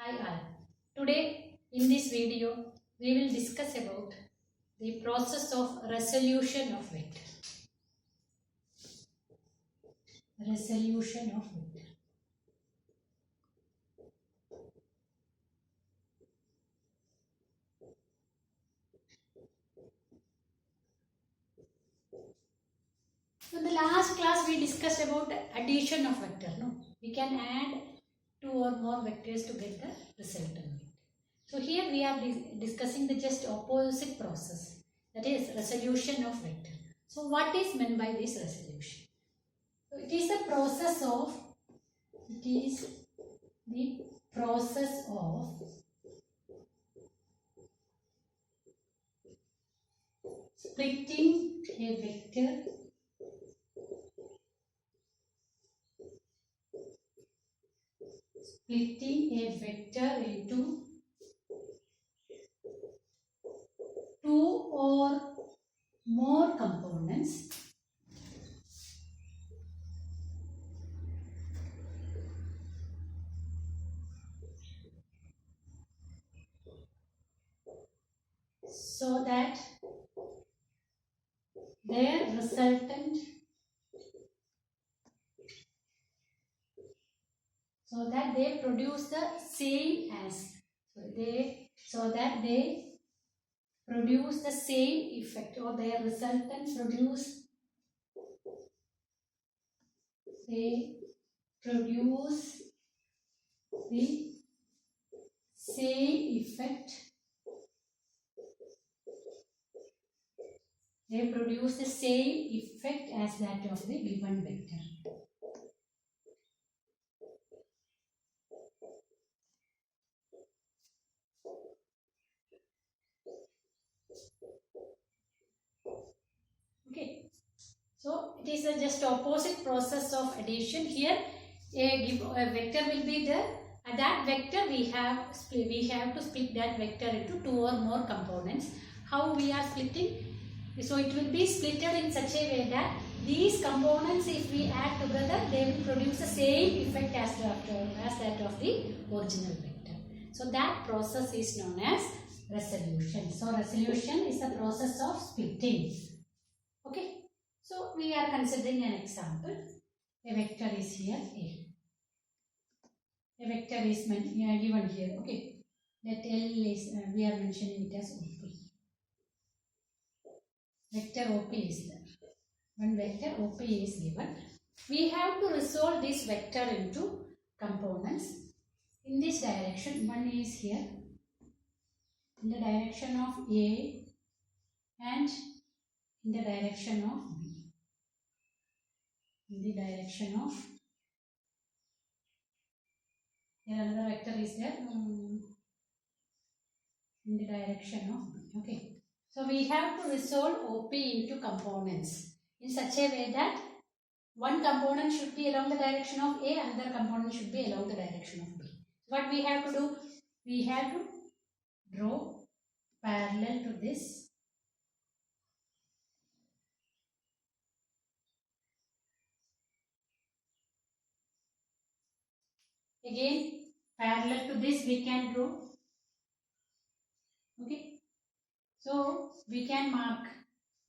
Hi all. Today in this video we will discuss about the process of resolution of vector. Resolution of vector. So in the last class we discussed about addition of vector. No, we can add two or more vectors to get the resultant vector. So here we are discussing the just opposite process, that is resolution of vector. So what is meant by this resolution? So it is the process of splitting a vector into two or more components so that their resultant they produce the same as they produce the same effect, or their resultant produce the same effect as that of the given vector. Okay, so it is a just opposite process of addition. Here a vector will be there, and that vector we have to split that vector into two or more components. How we are splitting? So it will be splitted in such a way that these components, if we add together, they will produce the same effect as that of the original vector. So that process is known as resolution. So resolution is the process of splitting. Okay. So we are considering an example. A vector is here A. A vector is given here. Okay. That L is we are mentioning it as OP. Vector OP is there. One vector OP is given. We have to resolve this vector into components in this direction. One is here in the direction of A and in the direction of B. In the direction of here another vector is there in the direction of B. Okay. So we have to resolve OP into components in such a way that one component should be along the direction of A, another component should be along the direction of B. What we have to do? We have to draw parallel to this. Again, parallel to this we can draw. Okay. So we can mark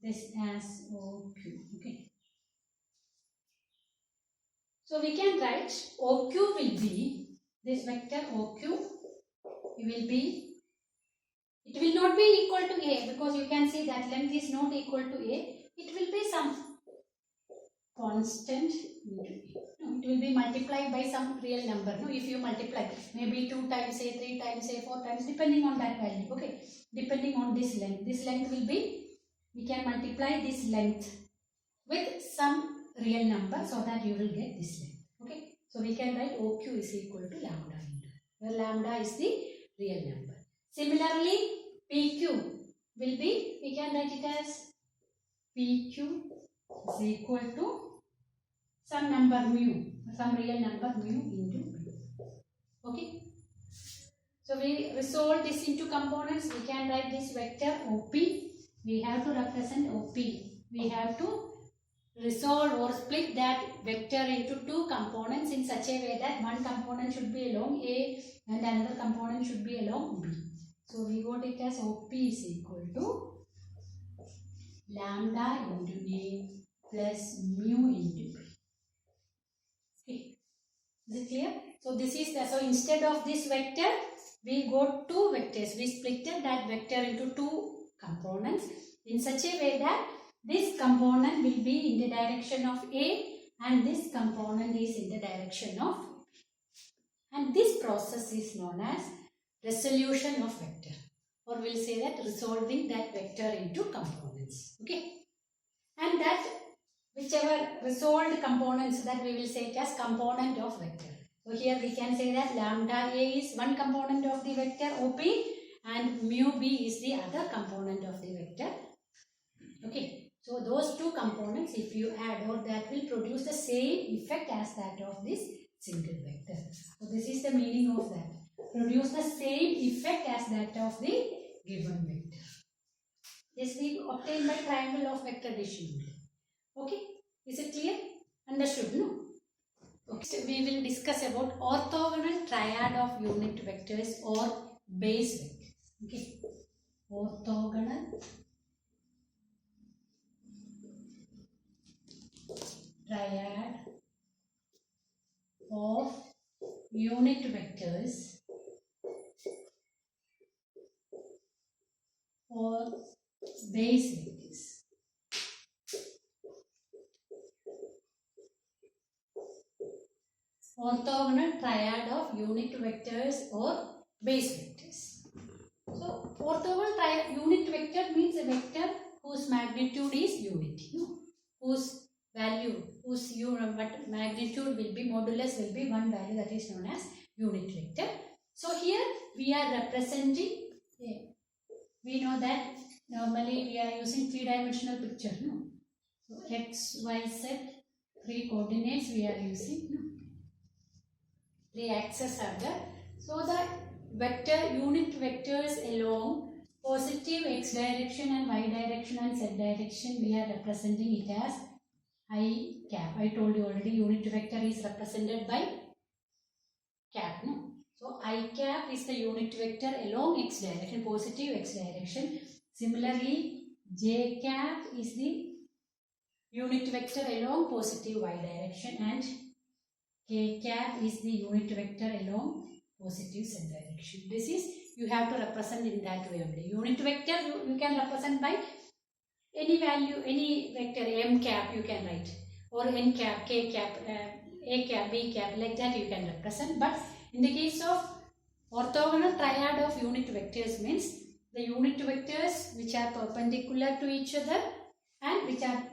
this as OQ. Okay. So we can write OQ will be this vector OQ it will not be equal to A, because you can see that length is not equal to A. It will be some constant into A. No, it will be multiplied by some real number. No, if you multiply maybe 2 times A, 3 times A, 4 times, depending on that value. Okay, depending on this length. This length will be, we can multiply this length with some real number so that you will get this length. Okay, so we can write OQ is equal to lambda into, where lambda is the real number. Similarly, PQ will be, we can write it as PQ is equal to some number mu, some real number mu into B. Okay. So we resolve this into components. We can write this vector OP. We have to represent OP. We have to resolve or split that vector into two components in such a way that one component should be along A and another component should be along B. So we got it as OP is equal to lambda into A plus mu into B. Okay. Is it clear? So this is the, so instead of this vector, we got two vectors. We splitted that vector into two components in such a way that this component will be in the direction of A and this component is in the direction of B. And this process is known as resolution of vector, or we'll say that resolving that vector into components. Okay. And that whichever resolved components, that we will say it as component of vector. So here we can say that lambda A is one component of the vector OP and mu B is the other component of the vector. Okay. So those two components, if you add, or that will produce the same effect as that of this single vector. So this is the meaning of that. Produce the same effect as that of the given vector. This we obtain by triangle of vector addition. Okay. Is it clear? Understood? No? Okay. We will discuss about orthogonal triad of unit vectors or base vectors. Okay. Orthogonal triad of unit vectors or base vectors. Orthogonal triad of unit vectors or base vectors. So orthogonal triad unit vector means a vector whose magnitude is unity, no? Whose value, whose magnitude will be, modulus will be one value, that is known as unit vector. So here we are representing, we know that normally we are using three-dimensional picture, no? So x, y, z, three coordinates we are using, no? Three axes are there. So the vector, unit vectors along positive x direction and y direction and z direction, we are representing it as I cap. I told you already, unit vector is represented by cap, no? So I cap is the unit vector along x direction, positive x direction. Similarly, j cap is the unit vector along positive y direction and k cap is the unit vector along positive z direction. This is, you have to represent in that way only. Unit vector you can represent by any value, any vector, m cap you can write, or n cap, k cap, a cap, b cap, like that you can represent. But in the case of orthogonal triad of unit vectors means the unit vectors which are perpendicular to each other and which are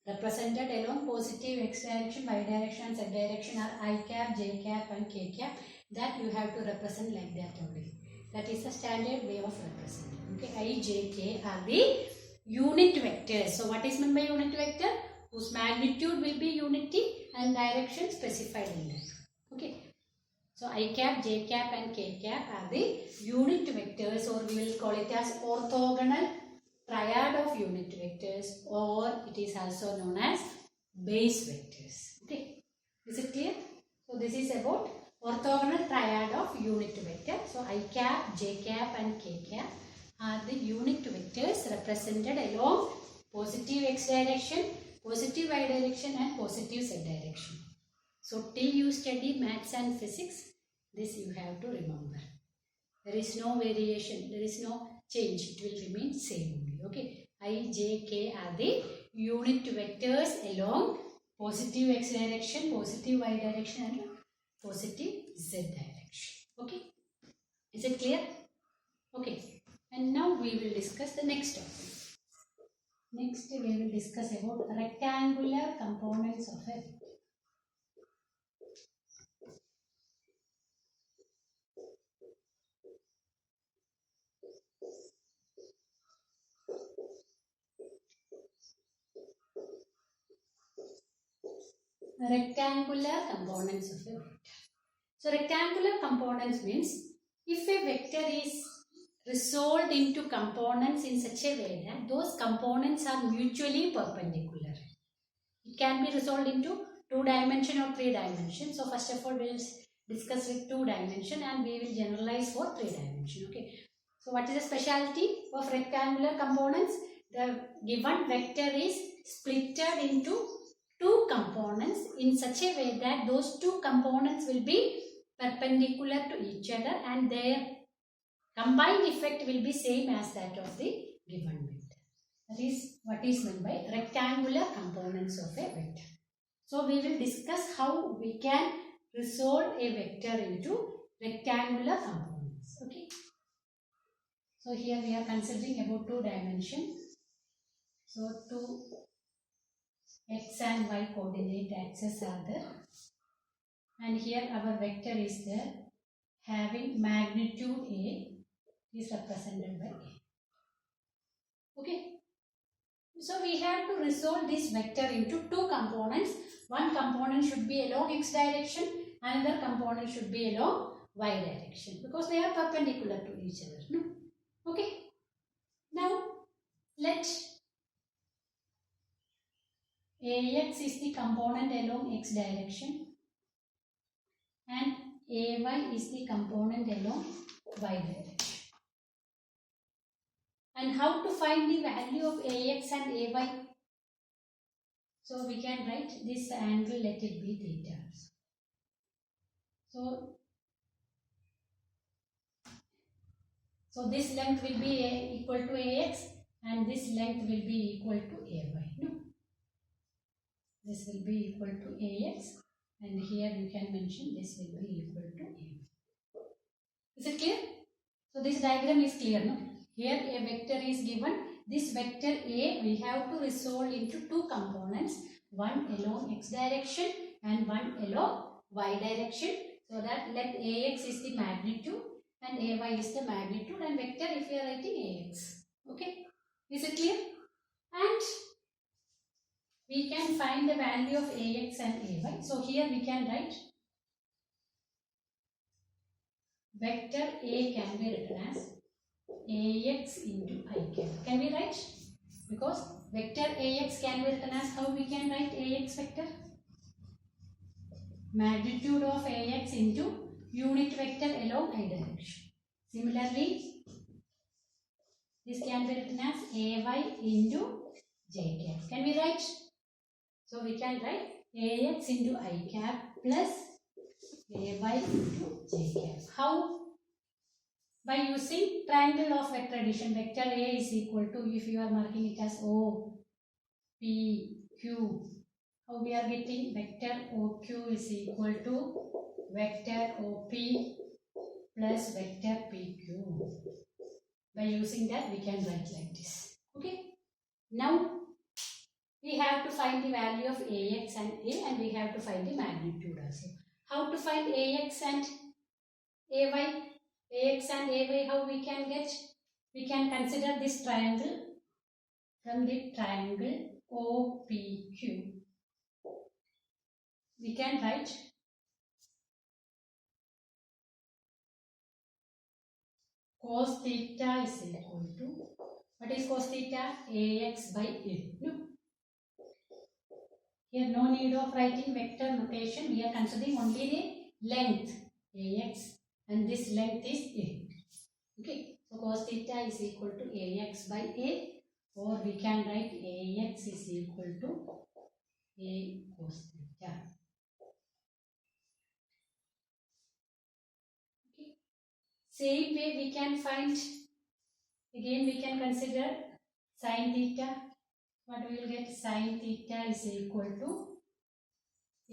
represented along positive x direction, y direction and z direction are I cap, j cap and k cap. That you have to represent like that only. That is the standard way of representing. Okay, I, j, k are the unit vectors. So what is meant by unit vector? Whose magnitude will be unity and direction specified in that. Okay. So I cap, j cap and k cap are the unit vectors, or we will call it as orthogonal triad of unit vectors, or it is also known as base vectors. Okay. Is it clear? So this is about orthogonal triad of unit vector. So I cap, j cap and k cap are the unit vectors represented along positive x direction, positive y direction and positive z direction. So till you study maths and physics, this you have to remember. There is no variation, there is no change, it will remain same only. Okay, I, j, k are the unit vectors along positive x direction, positive y direction and positive z direction. Okay, is it clear? Okay, and now we will discuss the next topic. Next we will discuss about rectangular components of a vector. Rectangular components of a vector. So rectangular components means if a vector is resolved into components in such a way that those components are mutually perpendicular. can be resolved into 2-dimension or 3-dimension. So first of all, we will discuss with 2-dimension and we will generalize for 3-dimension. Okay. So what is the speciality of rectangular components? The given vector is splitted into 2 components in such a way that those 2 components will be perpendicular to each other and their combined effect will be same as that of the given vector. That is what is meant by rectangular components of a vector. So we will discuss how we can resolve a vector into rectangular components. Okay. So here we are considering about 2 dimensions. So 2 x and y coordinate axes are there. And here our vector is there having magnitude A is represented by A. Okay. So we have to resolve this vector into 2 components. One component should be along x direction, another component should be along y direction because they are perpendicular to each other. No? Okay. Now let Ax is the component along x direction and Ay is the component along y direction. And how to find the value of Ax and Ay? So we can write this angle, let it be theta. So this length will be equal to Ax and this length will be equal to Ay. No? This will be equal to Ax and here you can mention this will be equal to Ay. Is it clear? So this diagram is clear. No? Here a vector is given. This vector A we have to resolve into 2 components. One along x direction and one along y direction. So that let Ax is the magnitude and Ay is the magnitude and vector if you are writing Ax. Okay. Is it clear? And we can find the value of Ax and Ay. So here we can write vector A can be written as Ax into I cap. Can we write? Because vector Ax can be written as how we can write Ax vector? Magnitude of Ax into unit vector along I direction. Similarly, this can be written as Ay into j cap. Can we write? So we can write Ax into I cap plus Ay into j cap. How? By using triangle of vector addition. Vector A is equal to, if you are marking it as O, P, Q. How we are getting? Vector OQ is equal to vector OP plus vector PQ. By using that we can write like this. Okay. Now we have to find the value of Ax and A and we have to find the magnitude also. How to find Ax and Ay? Ax and Ay, how we can get? We can consider this triangle from the triangle OPQ. We can write cos theta is equal to, what is cos theta? Ax by A. No? Here no need of writing vector notation. We are considering only the length Ax and this length is A. Okay. So cos theta is equal to Ax by A, or we can write Ax is equal to A cos theta. Okay. Same way we can find, again we can consider sin theta. What we will get? Sin theta is equal to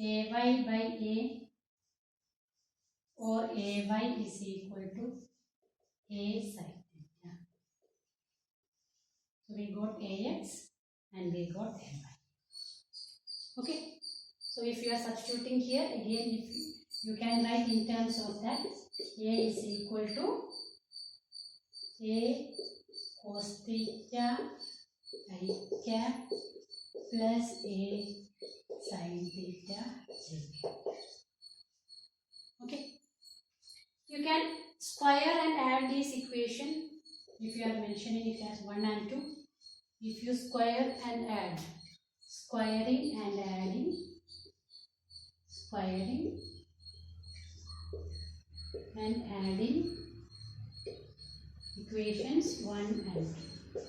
Ay by A, or Ay is equal to A sin theta. So we got Ax and we got Ay. Okay. So if you are substituting here, again if you can write in terms of that, A is equal to A cos theta I cap plus A sin theta j cap. Okay. You can square and add this equation if you are mentioning it as 1 and 2. If you square and add squaring and adding, squaring and adding equations 1 and 2.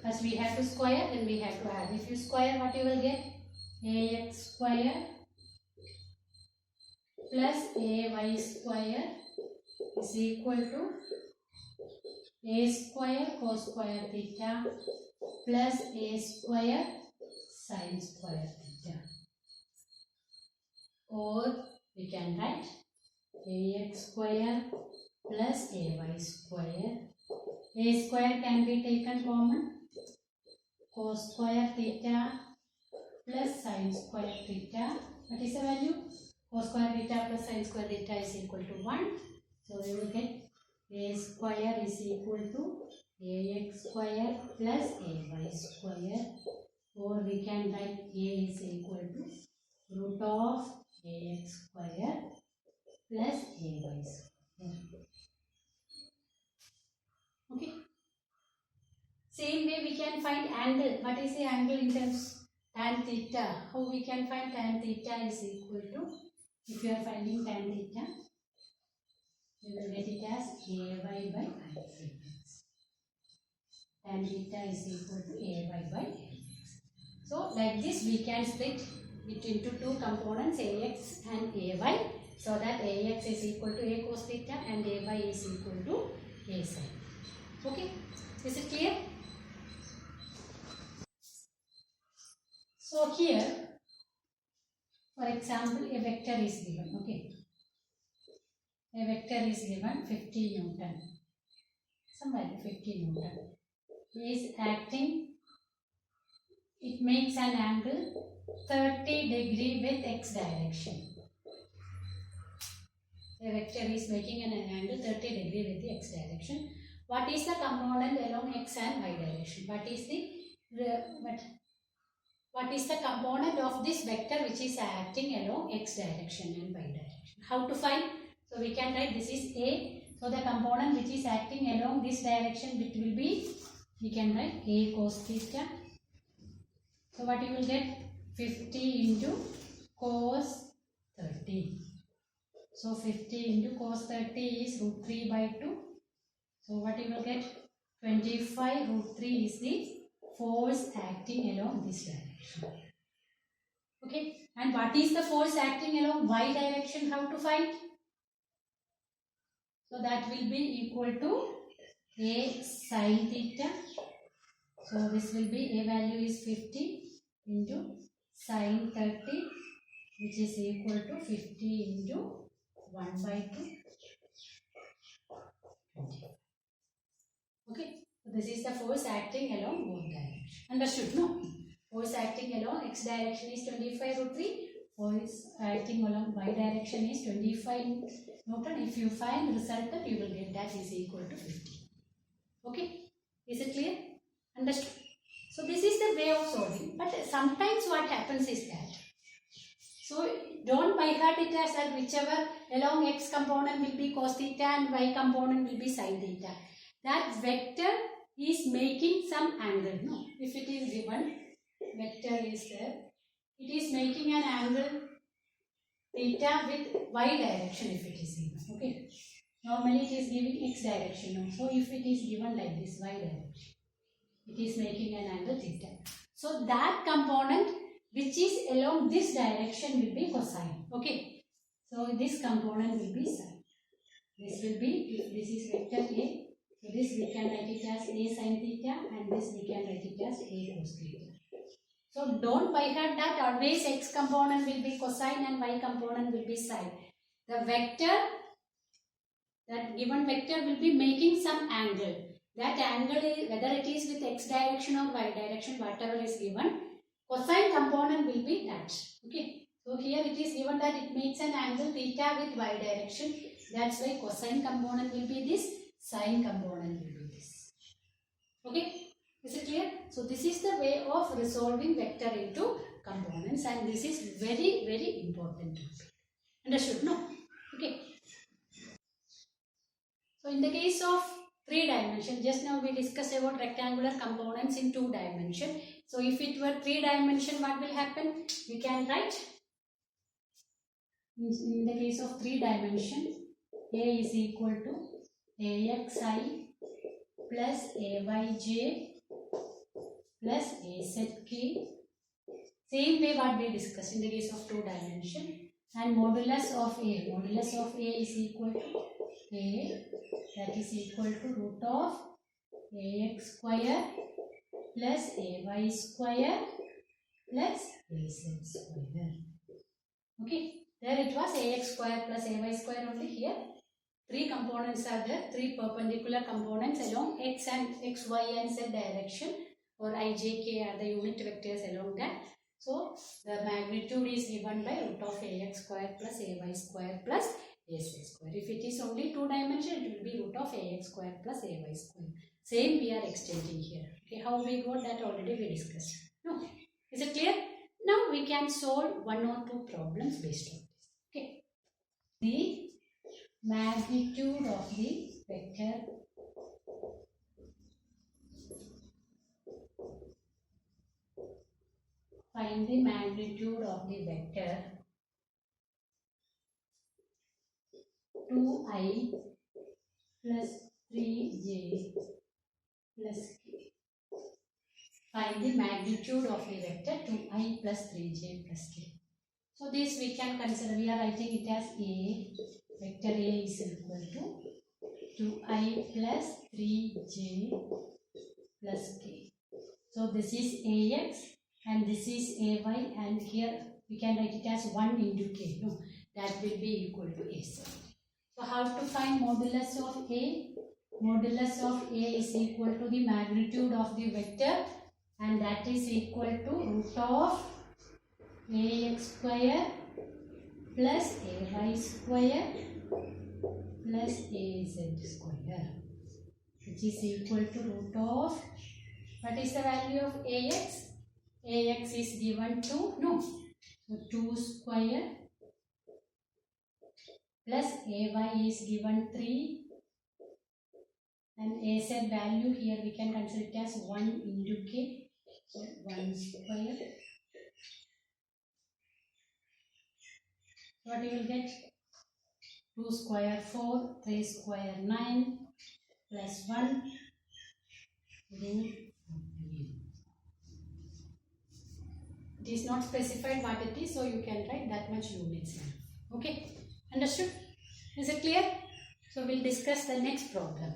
First we have to square, then we have to add. If you square, what you will get? Ax square plus ay square is equal to a square cos square theta plus a square sin square theta. Or we can write ax square plus ay square. A square can be taken common. Cos square theta plus sin square theta. What is the value? Cos square theta plus sin square theta is equal to 1. So we will get a square is equal to ax square plus ay square. Or we can write a is equal to root of ax square plus ay square. Okay. Same way we can find angle. What is the angle in terms tan theta? How we can find tan theta is equal to, if you are finding tan theta, you will get it as ay by x. Tan theta is equal to ay by x. So like this we can split it into two components, ax and ay, so that ax is equal to a cos theta and ay is equal to a sin. Okay, is it clear? So here, for example, a vector is given. Okay, a vector is given 50 Newton. Some value 50 Newton. Is acting. It makes an angle 30 degree with x direction. A vector is making an angle 30 degree with the x direction. What is the component along x and y direction? What is the component of this vector which is acting along x direction and y direction? How to find? So we can write this is A. So the component which is acting along this direction, it will be, we can write A cos theta. So what you will get? 50 into cos 30. So 50 into cos 30 is root 3 by 2. So what you will get? 25 root 3 is the force acting along this direction. Okay. And what is the force acting along y direction? How to find? So that will be equal to a sin theta. So this will be, a value is 50 into sin 30, which is equal to 50 into 1 by 2. Okay. So this is the force acting along both directions. Understood? No? Force acting along x direction is 25 root 3. Force acting along y direction is 25 Newton. If you find resultant, you will get that is equal to 50. Okay. Is it clear? Understood? So this is the way of solving. But sometimes what happens is that, so don't by heart it as that whichever along x component will be cos theta and y component will be sin theta. That vector is making some angle. No, if it is given, vector is there, it is making an angle theta with y direction if it is given. Okay. Normally it is giving x direction. No? So if it is given like this, y direction, it is making an angle theta. So that component which is along this direction will be cosine. Okay. So this component will be sin. This will be, if this is vector A, so this we can write it as a sin theta and this we can write it as a cos theta. So don't by heart that always x component will be cosine and y component will be sin. The vector, that given vector will be making some angle. That angle is, whether it is with x direction or y direction, whatever is given, cosine component will be that. Okay. So here it is given that it makes an angle theta with y direction. That's why cosine component will be this, sine component will be this. Okay. Is it clear? So this is the way of resolving vector into components, and this is very, very important. Understood? No? Okay. So in the case of 3 dimension, just now we discussed about rectangular components in 2 dimension. So if it were 3 dimension, what will happen? We can write in the case of 3 dimension, A is equal to AXI plus AYJ plus AZK. Same way what we discussed in the case of 2 dimension. And modulus of A is equal to A, that is equal to root of AX square plus AY square plus AZ square. Okay, there it was AX square plus AY square only. Here 3 components are there, 3 perpendicular components along X and X, Y and Z direction, or I, J, K are the unit vectors along that. So the magnitude is given by root of AX square plus AY square plus AZ square. If it is only 2 dimension, it will be root of AX square plus AY square. Same we are extending here. Okay, how we got that already we discussed. No, is it clear? Now we can solve 1 or 2 problems based on this. Okay, the magnitude of the vector find the magnitude of the vector 2i plus 3j plus k. Find the magnitude of the vector 2i plus 3j plus k. So this we can consider, we are writing it as A, vector A is equal to 2i plus 3j plus k. So this is Ax and this is Ay, and here we can write it as 1 into k. No, that will be equal to A. So how to find modulus of A? Modulus of A is equal to the magnitude of the vector, and that is equal to root of Ax square plus Ay square plus Az square, which is equal to root of, what is the value of Ax? Ax is given to, no, so 2 square plus Ay is given 3, and Az value here we can consider it as 1 into k, so 1 square. What you will get? 2 square 4, 3 square 9 plus 1 root 14. It is not specified what it is, so you can write that much units. Okay, understood? Is it clear? So we'll discuss the next problem.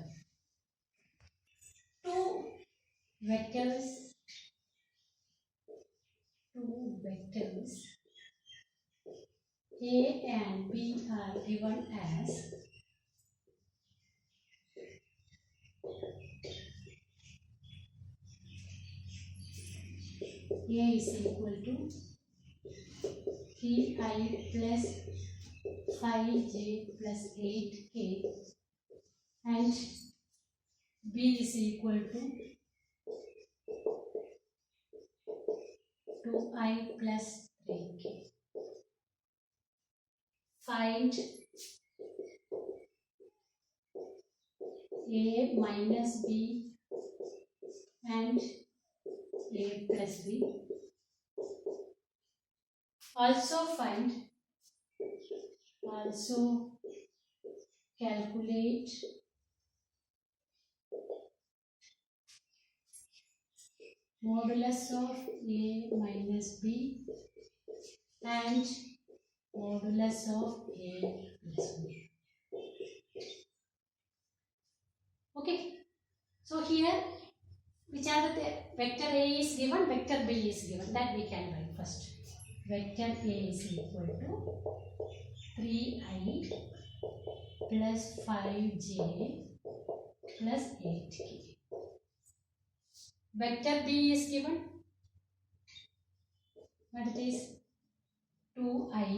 2 vectors A and B are given as A is equal to 3i plus 5j plus 8k, and B is equal to 2i plus 3k. Find A minus B and A plus B. Also calculate modulus of A minus B and modulus of A plus B. Okay, so here which are the vector A is given, vector B is given, that we can write first. Vector A is equal to 3i plus 5j plus 8k. Vector B is given, but it is 2i,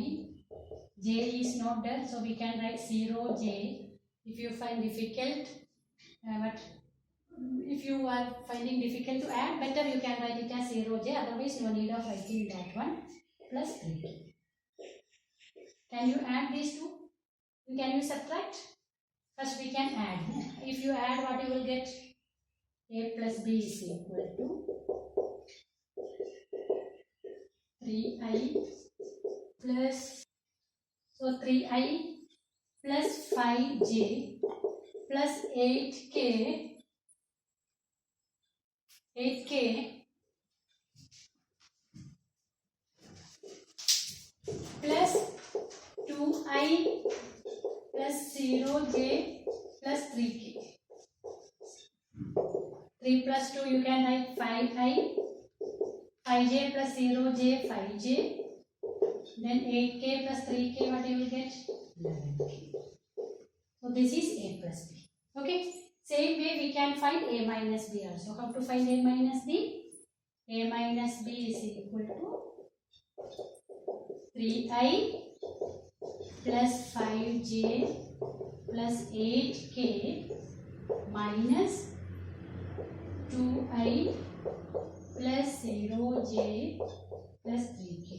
j is not there, so we can write 0j. If you find difficult, but if you are finding difficult to add, better you can write it as 0j, otherwise no need of writing that one, plus 3k. Can you add these two? Can you subtract? First we can add. If you add, what you will get? A plus B is equal to 3i plus, so 3i plus 5j plus 8k plus 2i plus 0j plus 3k. 3 plus 2 you can write 5i, 5j plus 0j 5j, then 8k plus 3k, what you will get? 11k. So this is a plus b. Okay. Same way we can find a minus b also. How to find a minus b? A minus b is equal to 3i plus 5j plus 8k minus 2i plus 0j plus 3k.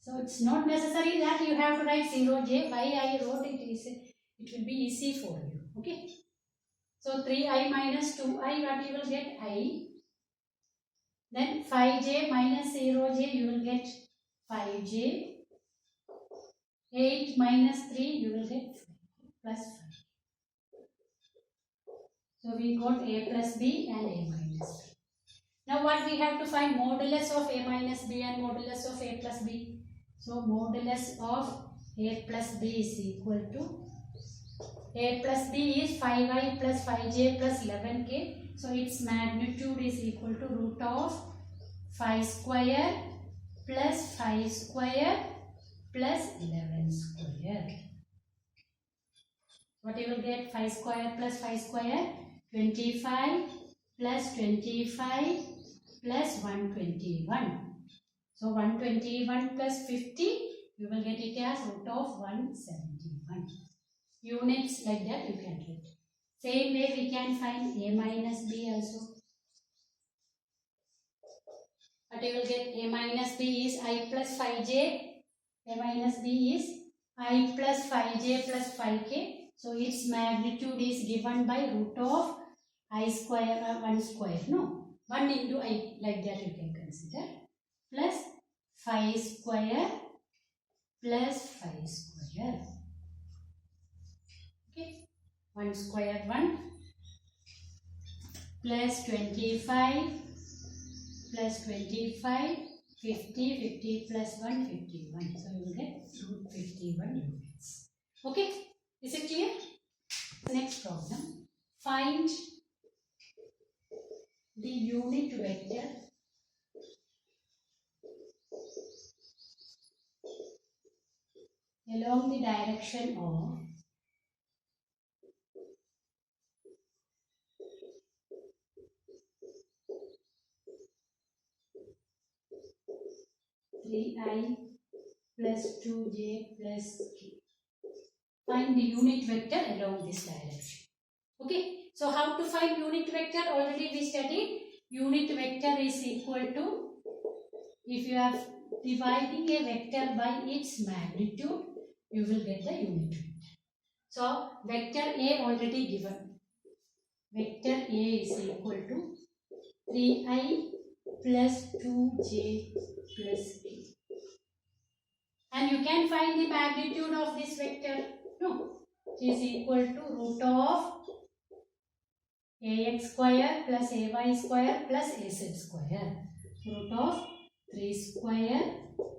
So it's not necessary that you have to write 0j. Why I wrote it is, it will be easy for you. Okay. So 3i minus 2i, what you will get? I. Then 5j minus 0j, you will get 5j. 8 minus 3, you will get plus 5. So we got a plus b and a minus b. Now what we have to find? Modulus of a minus b and modulus of a plus b. So modulus of a plus b is equal to, a plus b is 5i plus 5j plus 11k. So its magnitude is equal to root of 5 square plus 5 square plus 11 square. What you will get? 5 square plus 5 square, 25 plus 25 plus 121. So 121 plus 50, you will get it as root of 171. Units like that you can get. Same way we can find a minus b also. But you will get a minus b is I plus 5j. A minus b is I plus 5j plus 5k. So its magnitude is given by root of I square, 1 square. No, 1 into I, like that you can consider. Plus 5 square plus 5 square. Okay. 1 square 1 plus 25 plus 25, 50, 50 plus 1, 51. So you will get root 51 units. Okay. Is it clear? Next problem. Find the unit vector along the direction of I plus 2j plus k. Find the unit vector along this direction. Okay. So how to find unit vector? Already we studied. Unit vector is equal to, if you are dividing a vector by its magnitude, you will get the unit vector. So vector A already given. Vector A is equal to 3i plus 2j plus k. And you can find the magnitude of this vector. No. It is equal to root of ax square plus ay square plus az square. Root of 3 square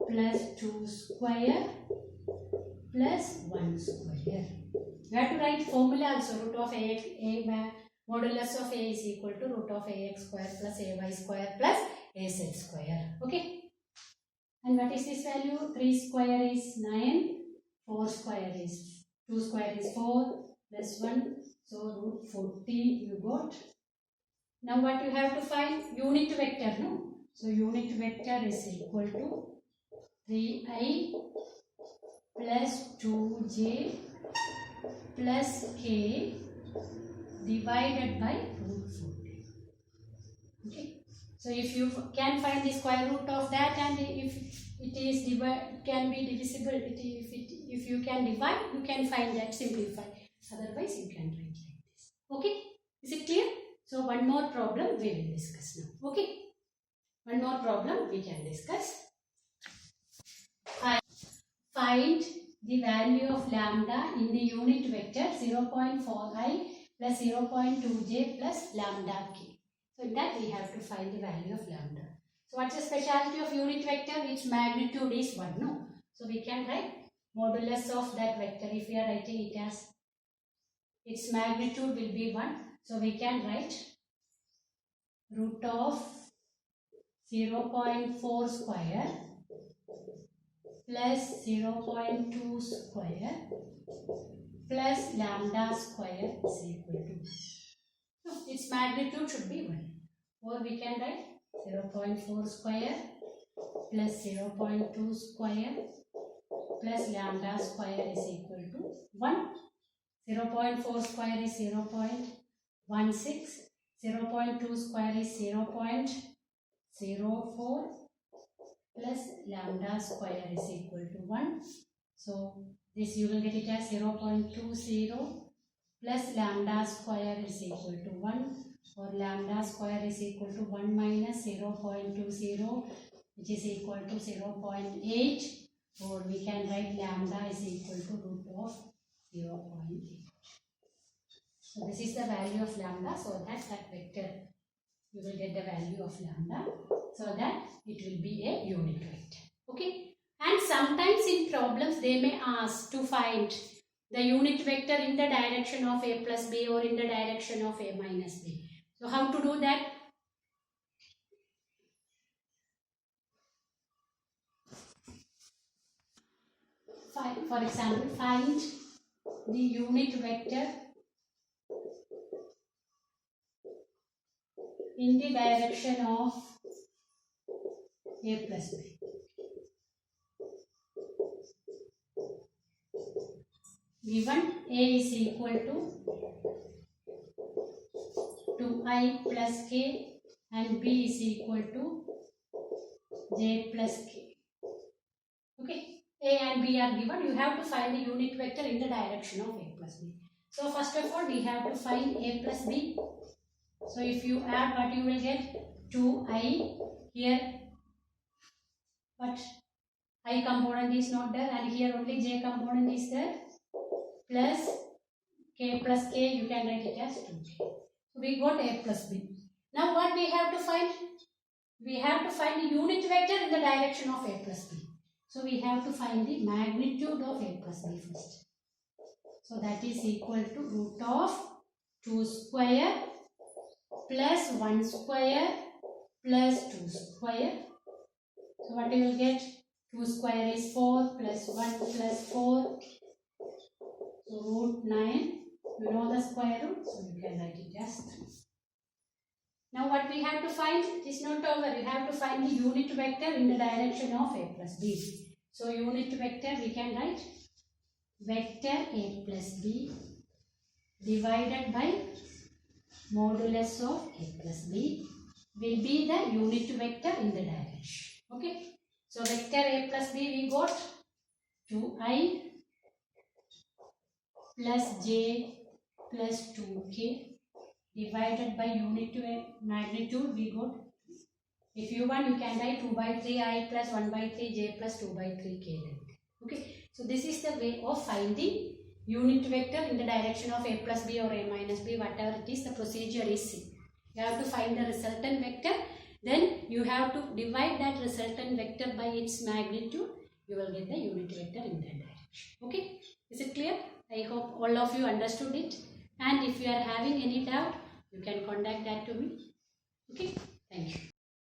plus 2 square plus 1 square. You have to write formula also. Root of modulus of a is equal to root of ax square plus ay square plus az square. Okay. And what is this value? 3 square is 9. 4 square is 2 square is 4 plus 1. So root 40 you got. Now what you have to find? Unit vector, no? So unit vector is equal to 3i plus 2j plus k divided by root 40. Okay. So if you can find the square root of that, and if it is can be divisible, if you can divide, you can find that, simplify. Otherwise you can write like this. Okay. Is it clear? So one more problem we will discuss now. Okay. One more problem we can discuss. Find the value of lambda in the unit vector 0.4i plus 0.2j plus lambda k. So in that we have to find the value of lambda. So what's the speciality of unit vector? Its magnitude is 1, no? So we can write modulus of that vector. If we are writing it as its magnitude will be 1. So we can write root of 0.4 square plus 0.2 square plus lambda square is equal to 1. So its magnitude should be 1. Or we can write 0.4 square plus 0.2 square plus lambda square is equal to 1. 0.4 square is 0.16. 0.2 square is 0.04 plus lambda square is equal to 1. So this you will get it as 0.20 plus lambda square is equal to 1, or lambda square is equal to 1 minus 0.20, which is equal to 0.8, or we can write lambda is equal to root of 0.8. So this is the value of lambda, so that vector you will get the value of lambda, so that it will be a unit vector. Okay. And sometimes in problems they may ask to find the unit vector in the direction of a plus b or in the direction of a minus b. So how to do that? For example, find the unit vector in the direction of a plus b. Given a is equal to 2i plus k and b is equal to j plus k. Okay, a and b are given. You have to find the unit vector in the direction of a plus b. So first of all, we have to find a plus b. So if you add, what you will get? 2i here, but I component is not there, and here only j component is there, plus k plus k, you can write it as 2k. So we got a plus b. Now what we have to find? We have to find the unit vector in the direction of a plus b. So we have to find the magnitude of a plus b first. So that is equal to root of 2 square plus 1 square plus 2 square. So what you will get? 2 square is 4 plus 1 plus 4. So root 9. You know the square root, so you can write it as 3. Now what we have to find? It is not over. You have to find the unit vector in the direction of a plus b. So unit vector we can write vector a plus b divided by modulus of a plus b will be the unit vector in the direction. Okay. So vector a plus b we got 2i plus j plus 2k divided by unit magnitude we got. If you want, you can write 2 by 3 I plus 1 by 3 j plus 2 by 3 k. Okay. So this is the way of finding unit vector in the direction of a plus b or a minus b, whatever it is, the procedure is same. You have to find the resultant vector, then you have to divide that resultant vector by its magnitude. You will get the unit vector in that direction. Okay. Is it clear? I hope all of you understood it. And if you are having any doubt, you can contact that to me.